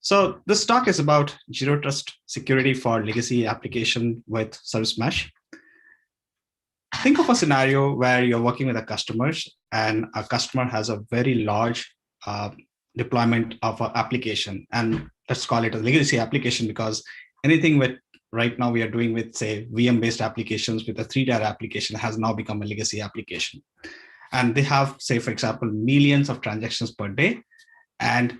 So this talk is about zero trust security for legacy application with service mesh. Think of a scenario where you're working with a customer and a customer has a very large deployment of an application. And let's call it a legacy application because anything with right now we are doing with, say, VM-based applications with a 3-tier application has now become a legacy application. And they have, say, for example, millions of transactions per day. And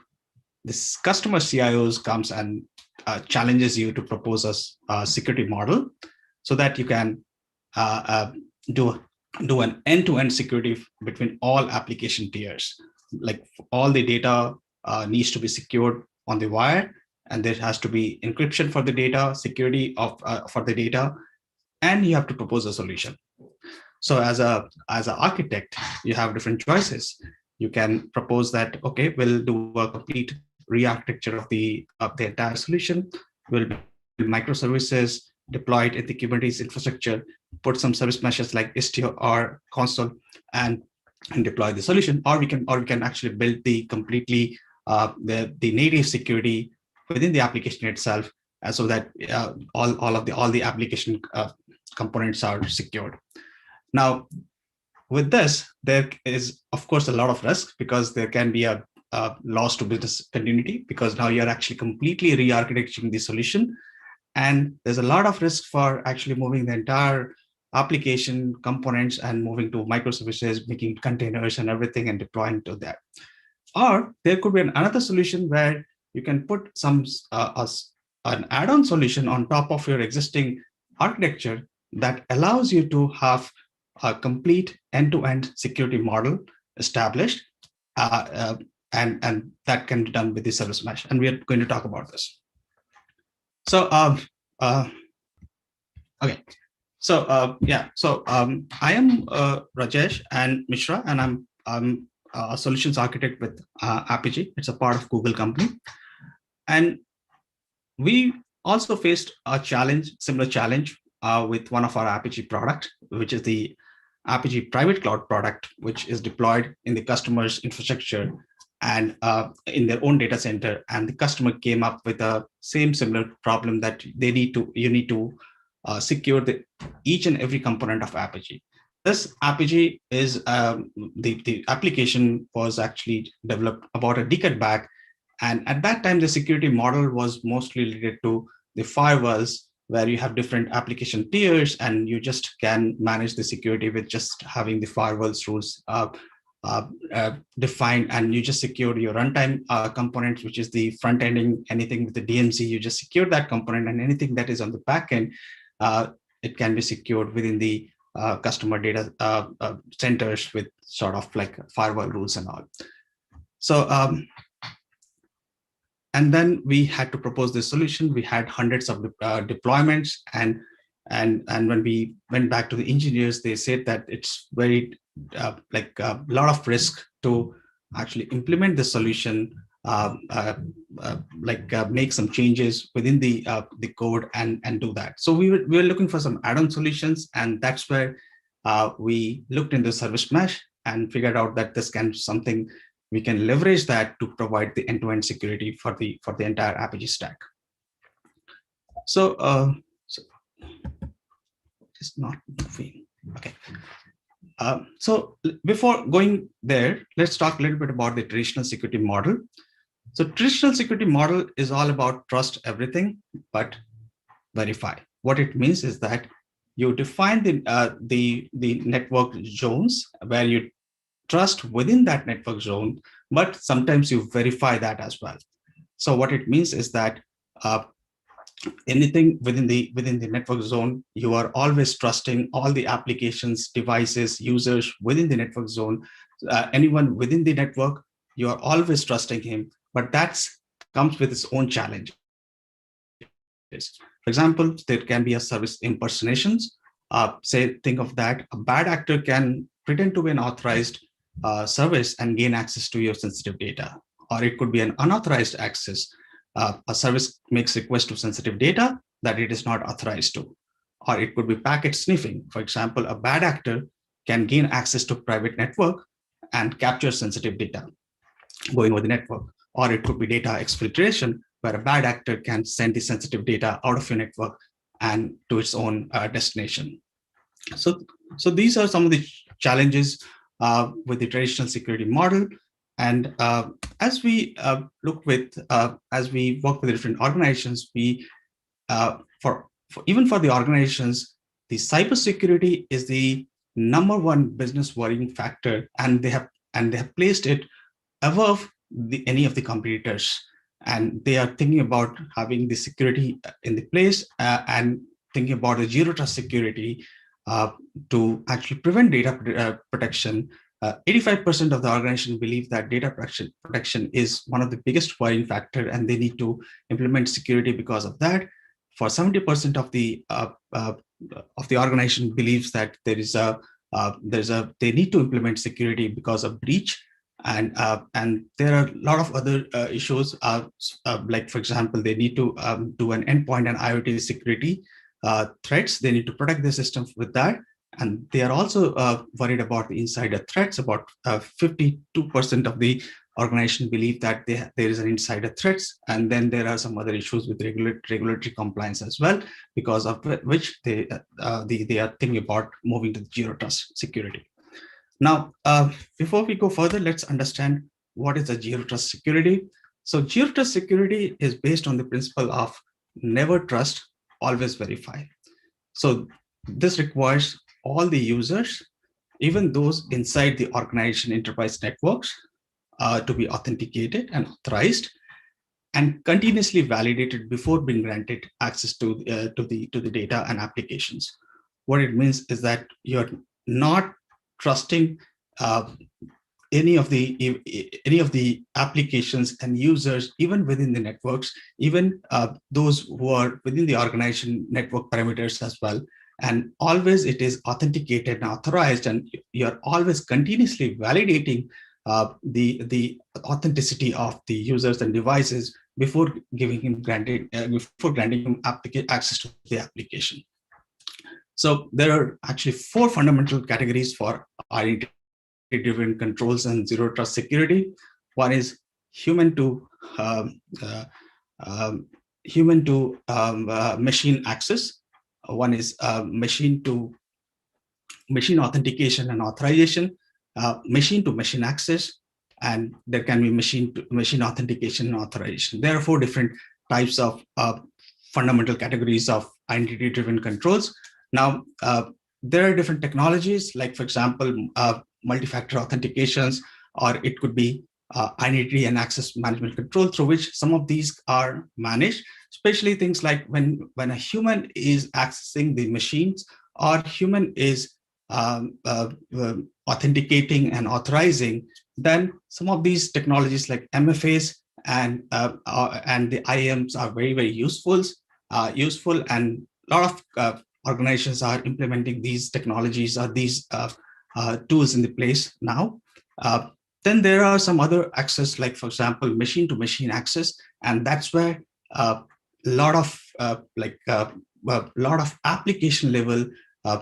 this customer CIOs comes and challenges you to propose a security model so that you can do an end-to-end security between all application tiers. Like all the data needs to be secured on the wire, and there has to be encryption for the data, security of for the data, and you have to propose a solution. So as an architect, you have different choices. You can propose that, okay, we'll do a complete re-architecture of the entire solution. We'll build microservices, deploy it in the Kubernetes infrastructure, put some service meshes like Istio or Consul, and deploy the solution. Or we can actually build the completely the native security within the application itself, so that all the application components are secured. Now, with this, there is of course a lot of risk because there can be a loss to business continuity because now you're actually completely re-architecting the solution. And there's a lot of risk for actually moving the entire application components and moving to microservices, making containers and everything and deploying to that. Or there could be another solution where you can put some an add-on solution on top of your existing architecture that allows you to have a complete end-to-end security model established, and that can be done with the service mesh. And we are going to talk about this. So, okay. So, yeah. So, I am Rajesh and Mishra, and I'm a solutions architect with Apigee. It's a part of Google company, and we also faced a similar challenge with one of our Apigee product, which is the Apigee private cloud product, which is deployed in the customer's infrastructure and in their own data center. And the customer came up with a similar problem that you need to secure each and every component of Apigee. This Apigee is the application was actually developed about a decade back. And at that time, the security model was mostly related to the firewalls, where you have different application tiers and you just can manage the security with just having the firewalls rules defined, and you just secure your runtime components, which is the front ending. Anything with the DMZ, you just secure that component, and anything that is on the back end, it can be secured within the customer data centers with sort of like firewall rules and all. So, and then we had to propose this solution. We had hundreds of deployments, and when we went back to the engineers, they said that it's very like a lot of risk to actually implement the solution, make some changes within the code and do that. So we were looking for some add-on solutions, and that's where we looked in the service mesh and figured out that this can something we can leverage that to provide the end-to-end security for the entire Apigee stack. So, it's not moving. Okay. So before going there, let's talk a little bit about the traditional security model. So traditional security model is all about trust everything, but verify. What it means is that you define the network zones where you trust within that network zone, but sometimes you verify that as well. So what it means is that anything within the network zone, you are always trusting all the applications, devices, users within the network zone. Anyone within the network, you are always trusting him, but that comes with its own challenge. For example, there can be a service impersonations. Think of that. A bad actor can pretend to be an authorized service and gain access to your sensitive data, or it could be an unauthorized access. A service makes request to sensitive data that it is not authorized to, or it could be packet sniffing. For example, a bad actor can gain access to private network and capture sensitive data going over the network, or it could be data exfiltration, where a bad actor can send the sensitive data out of your network and to its own destination. So these are some of the challenges with the traditional security model. And as we as we work with different organizations, we even for the organizations, the cybersecurity is the #1 business worrying factor, and they have placed it above any of the competitors. And they are thinking about having the security in the place and thinking about the zero trust security to actually prevent data protection. 85% of the organization believe that data protection is one of the biggest worrying factor, and they need to implement security because of that. For 70% of the organization believes that they need to implement security because of breach. And there are a lot of other issues, like, for example, they need to do an endpoint and IoT security threats. They need to protect the system with that. And they are also worried about the insider threats. About 52% of the organization believe that there is an insider threats. And then there are some other issues with regulatory compliance as well, because of which they are thinking about moving to zero trust security. Now, before we go further, let's understand what is a zero trust security. So zero trust security is based on the principle of never trust, always verify. So this requires all the users, even those inside the organization enterprise networks, to be authenticated and authorized and continuously validated before being granted access to the data and applications. What it means is that you're not trusting any of the applications and users, even within the networks, even those who are within the organization network parameters as well. And always it is authenticated and authorized, and you're always continuously validating the authenticity of the users and devices before giving him granting him access to the application. So there are actually 4 fundamental categories for identity-driven controls and zero trust security. One is human to machine access. One is machine to machine authentication and authorization, machine to machine access, and there can be machine to machine authentication and authorization. There are 4 different types of fundamental categories of identity-driven controls. Now, there are different technologies, like, for example, multi-factor authentications, or it could be identity and access management control, through which some of these are managed, especially things like when a human is accessing the machines, or human is authenticating and authorizing, then some of these technologies like MFAs and the IAMs are very, very useful, and a lot of organizations are implementing these technologies or these tools in the place now. Then there are some other access, like, for example, machine-to-machine access, and that's where a lot of application level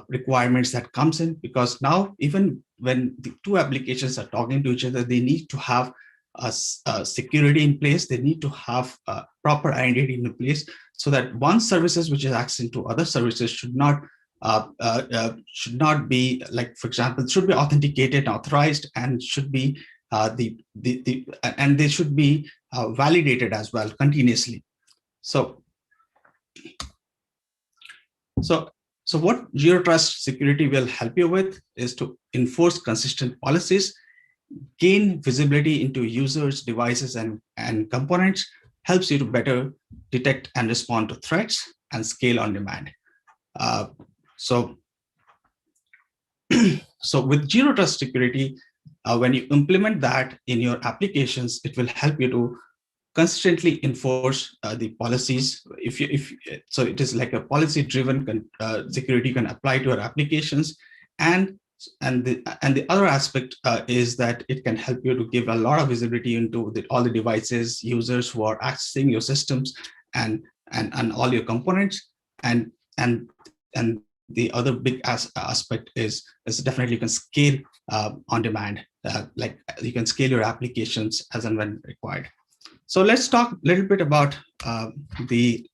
requirements that comes in, because now even when the 2 applications are talking to each other, they need to have a security in place. They need to have a proper identity in place, so that one services which is accessing to other services should not be, like, for example, should be authenticated, authorized, and should be and they should be validated as well continuously. So what zero trust security will help you with is to enforce consistent policies, gain visibility into users, devices, and components, helps you to better detect and respond to threats, and scale on demand. So with zero trust security, when you implement that in your applications, it will help you to consistently enforce the policies. So it is like a policy-driven security can apply to our applications, and the other aspect is that it can help you to give a lot of visibility into all the devices, users who are accessing your systems, and all your components, and the other big aspect is definitely you can scale on demand, like you can scale your applications as and when required. So let's talk a little bit about the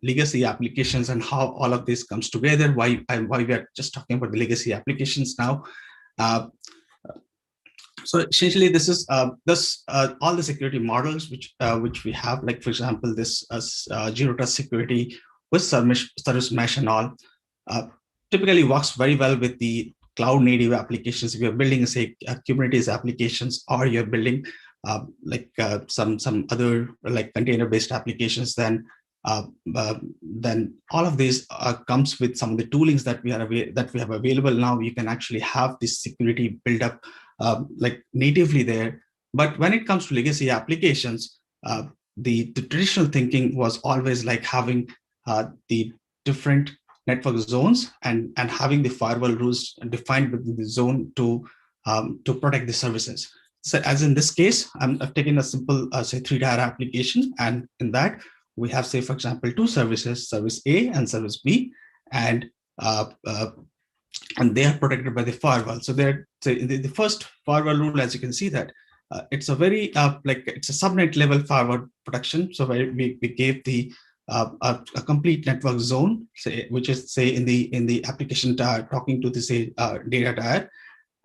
legacy applications and how all of this comes together. Why we are just talking about the legacy applications now. So essentially, this is all the security models which we have, like for example, this zero trust security with service mesh and all, typically works very well with the cloud native applications. If you're building, say, Kubernetes applications, or you're building some other like container based applications, then all of these comes with some of the toolings that we have available now. You can actually have this security built up like natively there. But when it comes to legacy applications, the traditional thinking was always like having the different network zones and having the firewall rules defined within the zone to protect the services. So as in this case, I've taken a simple say 3-tier application, and in that we have, say, for example, two services, service A and service B, and they are protected by the firewall. So they're the first firewall rule, as you can see, that it's a very it's a subnet level firewall protection. So we gave the a complete network zone, say, which is, say, in the application tier talking to the, say, data tier,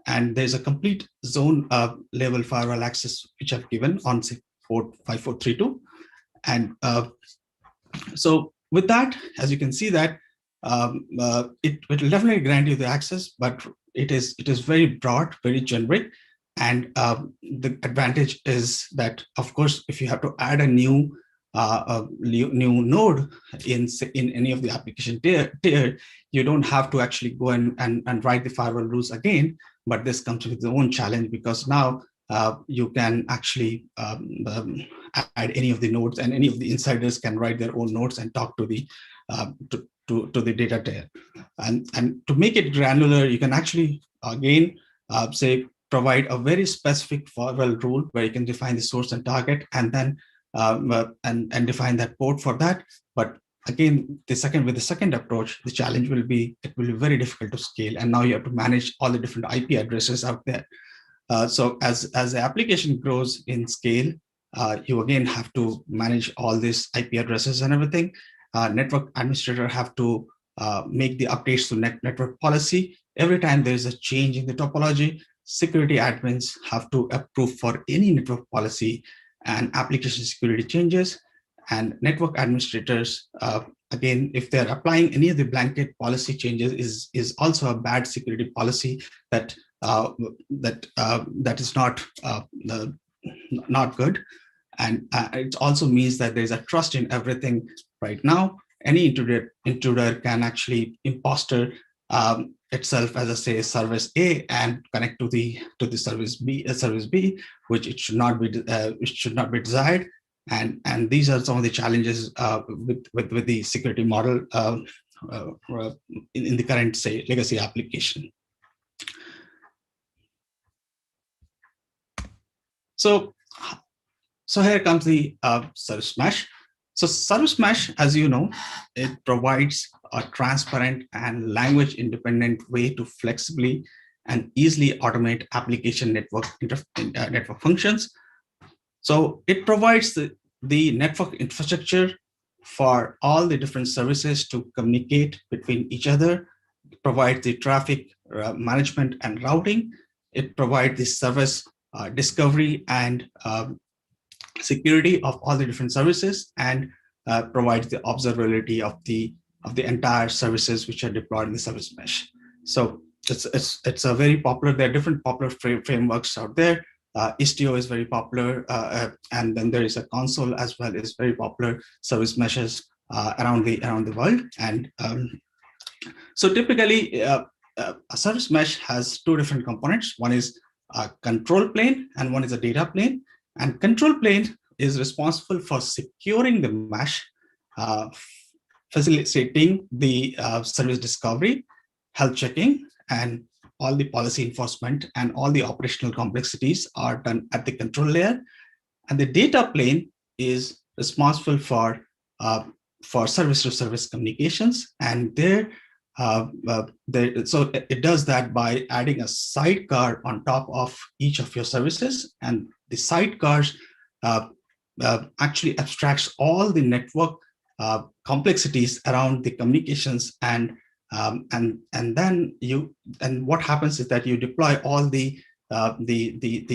and there's a complete zone level firewall access which I've given on, say, port 5432. And so with that, as you can see, that it will definitely grant you the access, but it is very broad, very generic. And the advantage is that, of course, if you have to add a new node in any of the application tier, you don't have to actually go and write the firewall rules again. But this comes with its own challenge, because now you can actually add any of the nodes, and any of the insiders can write their own nodes and talk to the to the data tier. And to make it granular, you can actually again say provide a very specific firewall rule where you can define the source and target, and then and define that port for that. But again, with the second approach, the challenge will be it will be very difficult to scale, and now you have to manage all the different IP addresses out there. So as the application grows in scale, you again have to manage all these IP addresses and everything. Network administrator have to make the updates to network policy. Every time there is a change in the topology, security admins have to approve for any network policy and application security changes. And network administrators, again, if they're applying any of the blanket policy changes, is also a bad security policy that is not good. And it also means that there's a trust in everything right now. Any intruder can actually imposter itself as, I say, service A and connect to the service B, which it should not be desired. And these are some of the challenges with the security model in the current, say, legacy application. So here comes the service mesh. So service mesh, as you know, it provides a transparent and language independent way to flexibly and easily automate application network functions. So it provides the network infrastructure for all the different services to communicate between each other. It provides the traffic management and routing. It provides the service discovery and security of all the different services, and provides the observability of the entire services which are deployed in the service mesh. So it's a very popular. There are different popular frameworks out there. Istio is very popular, and then there is a Consul as well, is very popular service meshes around the world. And so typically, a service mesh has two different components. One is a control plane, and one is a data plane. And control plane is responsible for securing the mesh, facilitating the service discovery, health checking, and all the policy enforcement and all the operational complexities are done at the control layer. And the data plane is responsible for service-to-service communications. And so it does that by adding a sidecar on top of each of your services. And the sidecars actually abstracts all the network complexities around the communications, and then what happens is that you deploy all the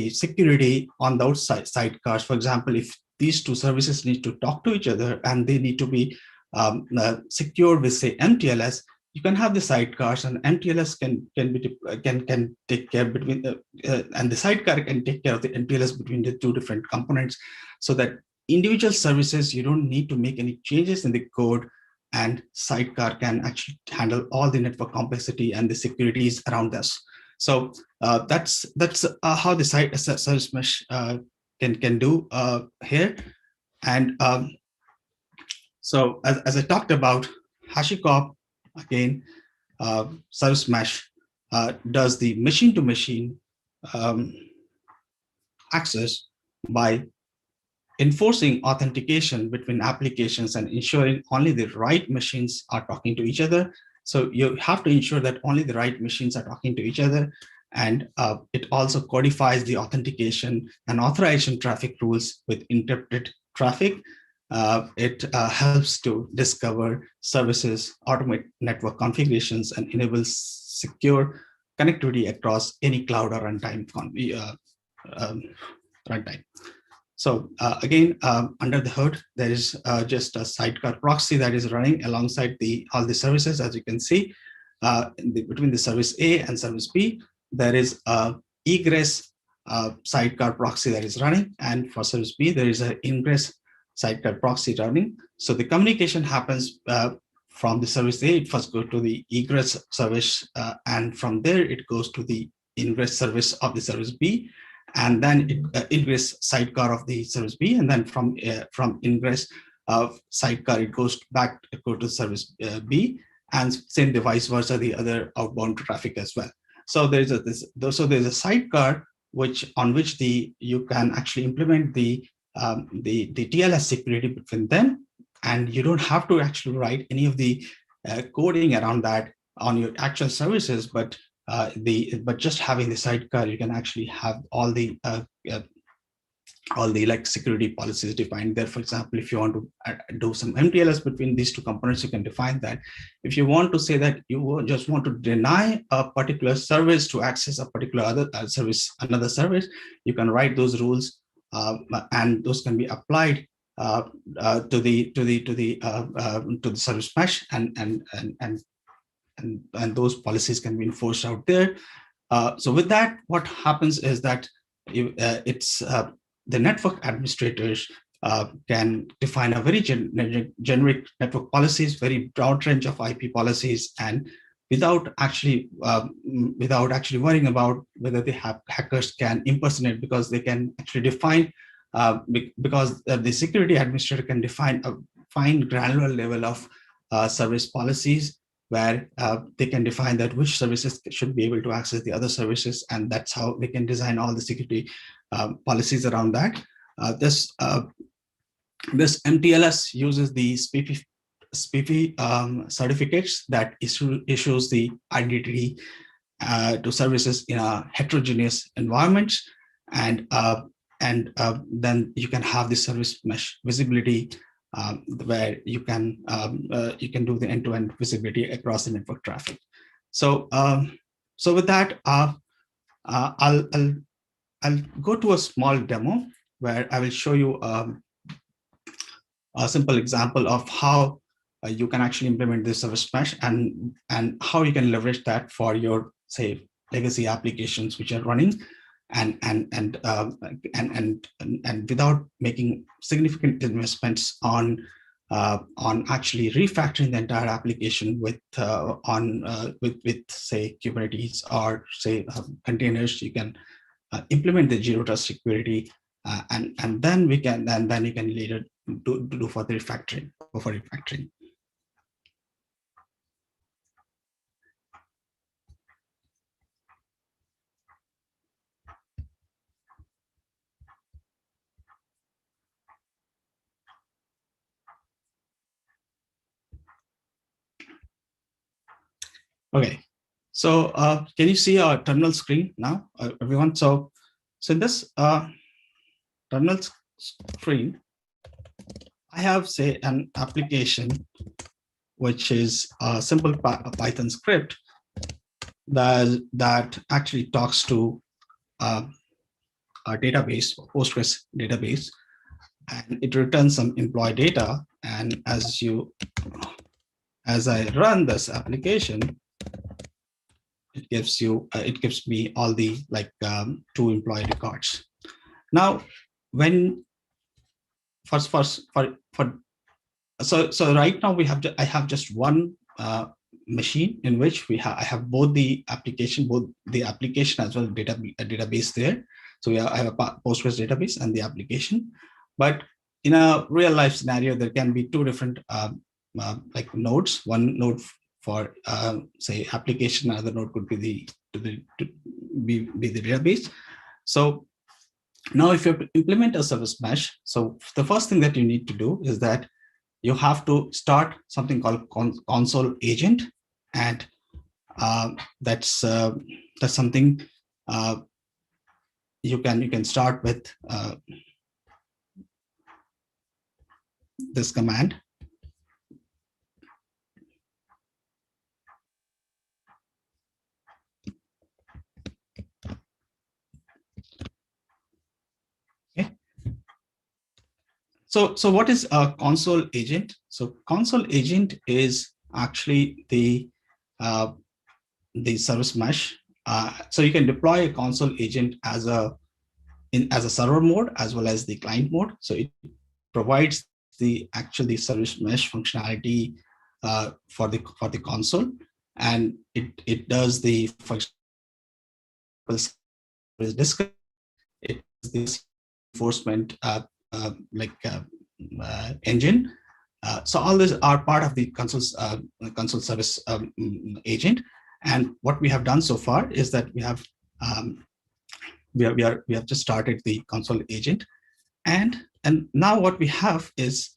security on those sidecars. For example, if these two services need to talk to each other and they need to be secured with, say, MTLS, you can have the sidecars, and MTLS can take care between and the sidecar can take care of the MTLS between the two different components, so that individual services, you don't need to make any changes in the code, and sidecar can actually handle all the network complexity and the securities around this. So that's how the service mesh can do here. And so as I talked about, HashiCorp, again, service mesh does the machine-to-machine access by enforcing authentication between applications and ensuring only the right machines are talking to each other. So you have to ensure that only the right machines are talking to each other. And it also codifies the authentication and authorization traffic rules with interpreted traffic. It helps to discover services, automate network configurations, and enables secure connectivity across any cloud or runtime. So again, under the hood, there is just a sidecar proxy that is running alongside all the services. As you can see, between the service A and service B, there is a egress sidecar proxy that is running, and for service B, there is an ingress sidecar proxy running. So the communication happens from the service A. It first goes to the egress service, and from there it goes to the ingress service of the service B, and then ingress sidecar of the service B, and then from ingress of sidecar it goes back to service B, and same the vice versa, the other outbound traffic as well. So there's a sidecar on which you can actually implement the TLS security between them, and you don't have to actually write any of the coding around that on your actual services, but just having the sidecar, you can actually have all the like security policies defined there. For example, if you want to do some MTLS between these two components, you can define that. If you want to say that you just want to deny a particular service to access a particular another service, you can write those rules, and those can be applied to the service mesh, and those policies can be enforced out there. So with that, what happens is that the network administrators can define a very generic network policies, very broad range of IP policies, and without actually worrying about whether hackers can impersonate, because they can actually define, because the security administrator can define a fine granular level of service policies, where they can define that which services should be able to access the other services, and that's how they can design all the security policies around that. This MTLS uses the SPIFFE certificates that issues the identity to services in a heterogeneous environments, and then you can have the service mesh visibility, where you can do the end-to-end visibility across the network traffic. So with that, I'll go to a small demo where I will show you a simple example of how you can actually implement this service mesh, and how you can leverage that for your, say, legacy applications which are running, and without making significant investments on actually refactoring the entire application with say Kubernetes or say containers. You can implement the zero trust security, and then you can later do for the refactoring. Okay, so can you see our terminal screen now, everyone? So in this terminal screen, I have, say, an application which is a simple Python script that actually talks to a database, Postgres database, and it returns some employee data. And as I run this application, it gives me all the two employee records. Now, when so right now I have just one machine in which I have both the application as well as database there. So I have a Postgres database and the application. But in a real life scenario, there can be two different nodes. One node for say application, another node could be the database. So now if you implement a service mesh, so the first thing that you need to do is that you have to start something called Consul agent, and that's something you can start with this command. Okay. So what is a Consul agent? So Consul agent is actually the service mesh. So you can deploy a Consul agent as a server mode as well as the client mode. So it provides the service mesh functionality for the console, and it does the it is this enforcement engine. So all these are part of the Consul service agent. And what we have done so far is that we have just started the Consul agent, and now what we have is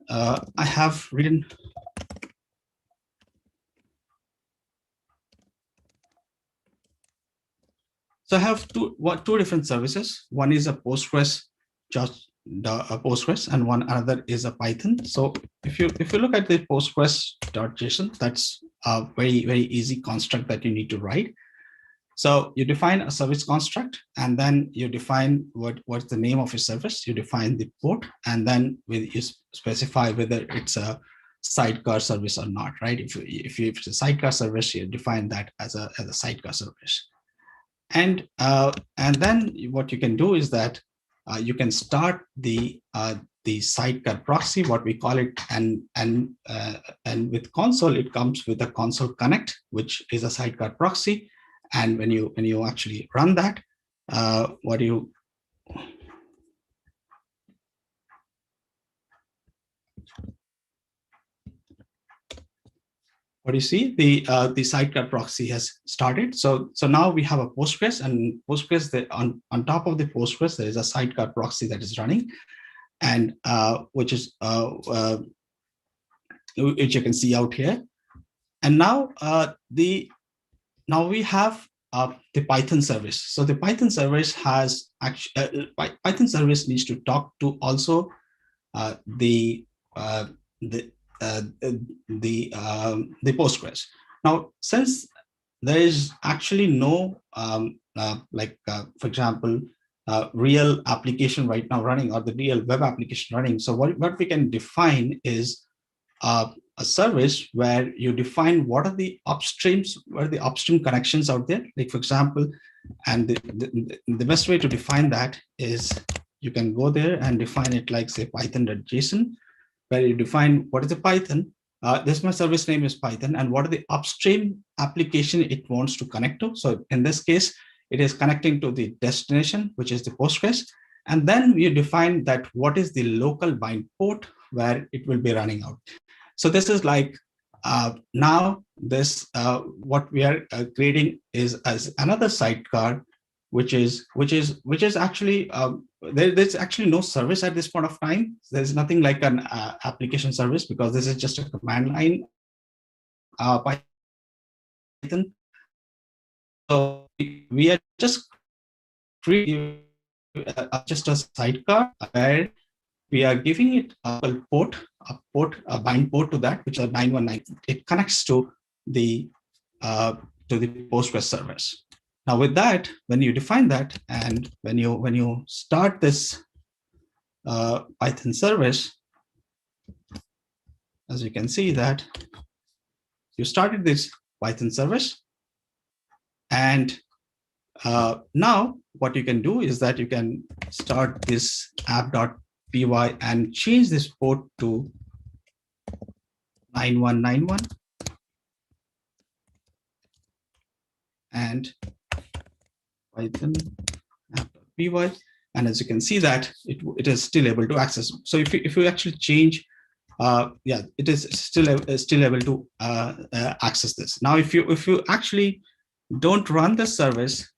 I have written. So I have two different services. One is a Postgres, just a Postgres, and another is a Python. So if you look at the Postgres.json, that's a very easy construct that you need to write. So you define a service construct, and then you define what's the name of your service. You define the port, and then you specify whether it's a sidecar service or not, right? If it's a sidecar service, you define that as a sidecar service. And then what you can do is that you can start the sidecar proxy, what we call it, and with Consul, it comes with a Consul Connect, which is a sidecar proxy. And when you actually run that, what you see, the sidecar proxy has started. So now we have a Postgres, and Postgres, on top of the Postgres, there is a sidecar proxy that is running, and which you can see out here. And now we have the Python service. So the Python service has Python service needs to talk to also the Postgres. Now, since there is actually no for example, real application right now running, or the real web application running, so what we can define is a service where you define what are the upstreams, what are the upstream connections out there. Like, for example, and the best way to define that is you can go there and define it like, say, python.json, where you define what is a Python. This my service name is Python, and what are the upstream application it wants to connect to. So in this case, it is connecting to the destination, which is the Postgres. And then you define that what is the local bind port where it will be running out. So this is like now this what we are creating is as another sidecar, which is actually there's actually no service at this point of time. There's nothing like an application service, because this is just a command line Python. So we are just creating just a sidecar where we are giving it a bind port to that, which is 919. It connects to the Postgres service. Now with that, when you define that, and when you start this Python service, as you can see that you started this Python service, and now what you can do is that you can start this app.py and change this port to 9191 and Python app.py, and as you can see that it is still able to access. So if you actually change, yeah, it is still able to access this. Now if you actually don't run the service,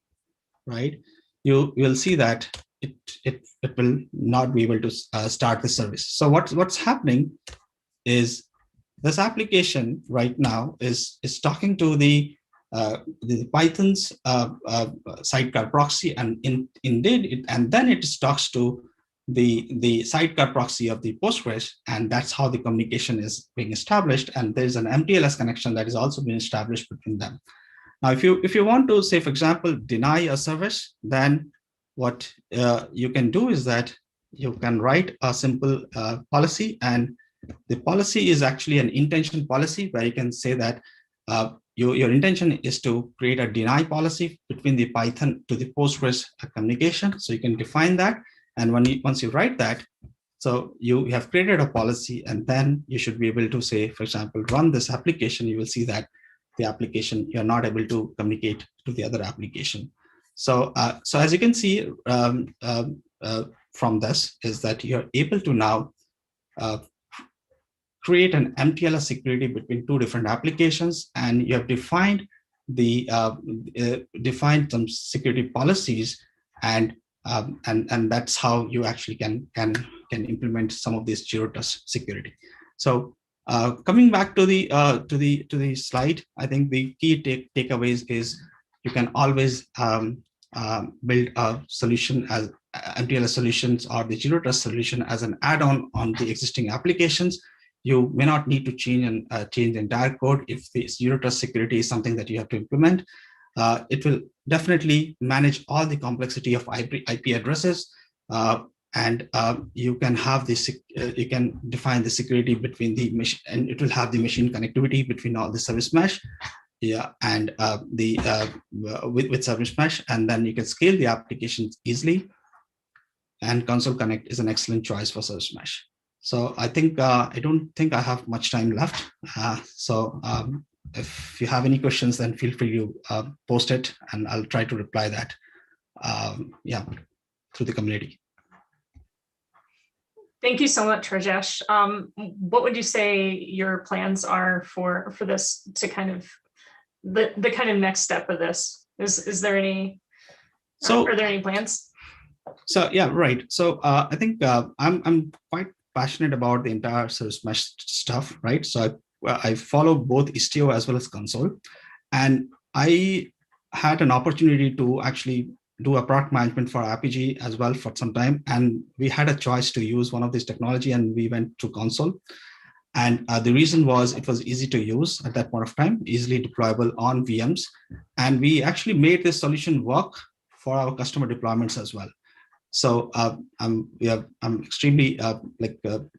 right, you will see that it will not be able to start the service. So what's happening is this application right now is talking to the Python's sidecar proxy, and indeed then it talks to the sidecar proxy of the Postgres, and that's how the communication is being established. And there's an MTLS connection that is also being established between them. Now, if you want to, say, for example, deny a service, then what you can do is that you can write a simple policy, and the policy is actually an intention policy, where you can say that your intention is to create a deny policy between the Python to the Postgres communication. So you can define that, and once you write that, so you have created a policy, and then you should be able to, say, for example, run this application. You will see that the application, you're not able to communicate to the other application. So so as you can see from this, is that you're able to now create an MTLS security between two different applications, and you have defined defined some security policies, and that's how you actually can implement some of this zero trust security. So coming back to the slide, I think the key takeaways is you can always build a solution as MTLS solutions or the zero trust solution as an add-on on the existing applications. You may not need to change the entire code if the zero trust security is something that you have to implement. It will definitely manage all the complexity of IP addresses, and you can have this. You can define the security between the machine, and it will have the machine connectivity between all the service mesh, yeah, and with service mesh, and then you can scale the applications easily. And Consul Connect is an excellent choice for service mesh. So I think I don't think I have much time left. So if you have any questions, then feel free to post it, and I'll try to reply that. Yeah, through the community. Thank you so much, Rajesh. What would you say your plans are for this, to kind of the kind of next step of this? Is there any? So are there any plans? So yeah, right. So I think I'm quite passionate about the entire service mesh stuff, right? So I follow both Istio as well as Consul, and I had an opportunity to actually do a product management for Apigee as well for some time, and we had a choice to use one of these technology, and we went to Consul. And the reason was it was easy to use at that point of time, easily deployable on VMs, and we actually made this solution work for our customer deployments as well. So I'm extremely I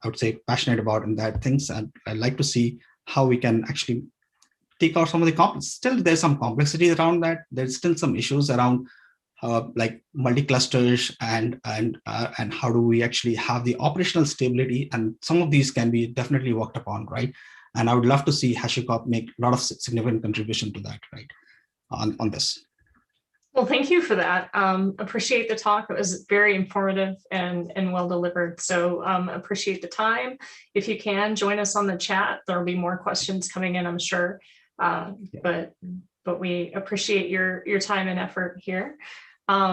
would say passionate about in that things, and I'd like to see how we can actually take out some of the still there's some complexity around that. There's still some issues around like multi-clusters and how do we actually have the operational stability, and some of these can be definitely worked upon, right? And I would love to see HashiCorp make a lot of significant contribution to that, right, on this. Well, thank you for that. Appreciate the talk. It was very informative and well delivered. So appreciate the time. If you can, join us on the chat. There will be more questions coming in, I'm sure. But we appreciate your time and effort here.